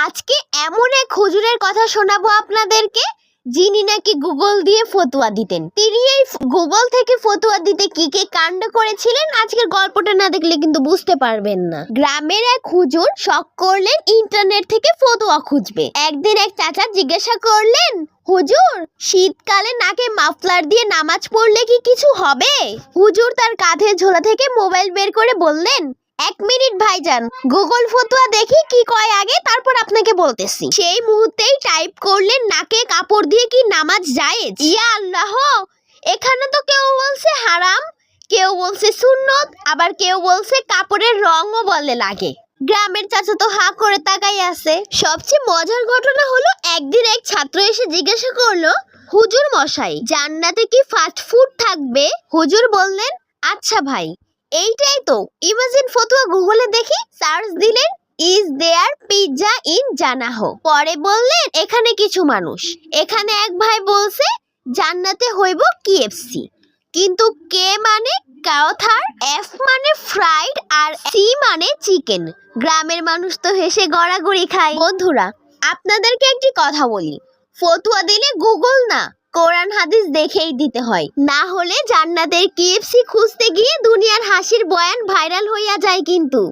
আজকে এমন এক হুজুরের কথা শোনাবো আপনাদেরকে, যিনি নাকি গুগল দিয়ে ফতোয়া দিতেন। তিনি এই গুগল থেকে ফতোয়া দিতে কি কি কাণ্ড করেছিলেন আজকের গল্পটা না দেখলে কিন্তু বুঝতে পারবেন না। গ্রামের এক হুজুর শখ করলেন ইন্টারনেট থেকে ফতোয়া খুঁজবে। একদিন এক চাচা জিজ্ঞাসা করলেন, হুজুর, শীতকালে নাকে মাফলার দিয়ে নামাজ পড়লে কি কিছু হবে? হুজুর তার কাঁধের ঝোলা থেকে মোবাইল বের করে বললেন, 1 মিনিট ভাইজান, গুগল ফতোয়া দেখি কি কয় আগে, তারপর আপনাকে বলতেছি। সেই মুহূর্তেই টাইপ করলেন, নাকে কাপড় দিয়ে কি নামাজ জায়েজ? ইয়া আল্লাহ, এখানে তো কেউ বলছে হারাম, কেউ বলছে সুন্নত, আবার কেউ বলছে কাপড়ের রঙও বলে লাগে। গ্রামের চাচা তো হা করে তাকাই আছে। সবচেয়ে মজার ঘটনা হলো, একদিন এক ছাত্র এসে জিজ্ঞাসা করলো, হুজুর মশাই, জান্নাতে কি ফাস্ট ফুড থাকবে? হুজুর বললেন, আচ্ছা ভাই, এইটাই তো। ইমাজিন ফতোয়া গুগলে দেখি সার্চ দিলেন, ইজ দেয়ার পিৎজা ইন জানাহ। পরে বললেন, এখানে কিছু মানুষ, এখানে এক ভাই বলছে জান্নাতে হইব KFC, কিন্তু কে মানে কাওথার, এফ মানে ফ্রাইড, আর সি মানে চিকেন। গ্রামের মানুষ তো হেসে গড়াগড়ি খায়। বন্ধুরা, আপনাদেরকে একটি কথা বলি, ফতোয়া দিলে গুগল না, কোরআন হাদিস দেখেই দিতে হয়, না হলে জান্নাতের KFC খুঁজতে গিয়ে দুনিয়ার হাসির বয়ান ভাইরাল হইয়া যায় কিন্তু।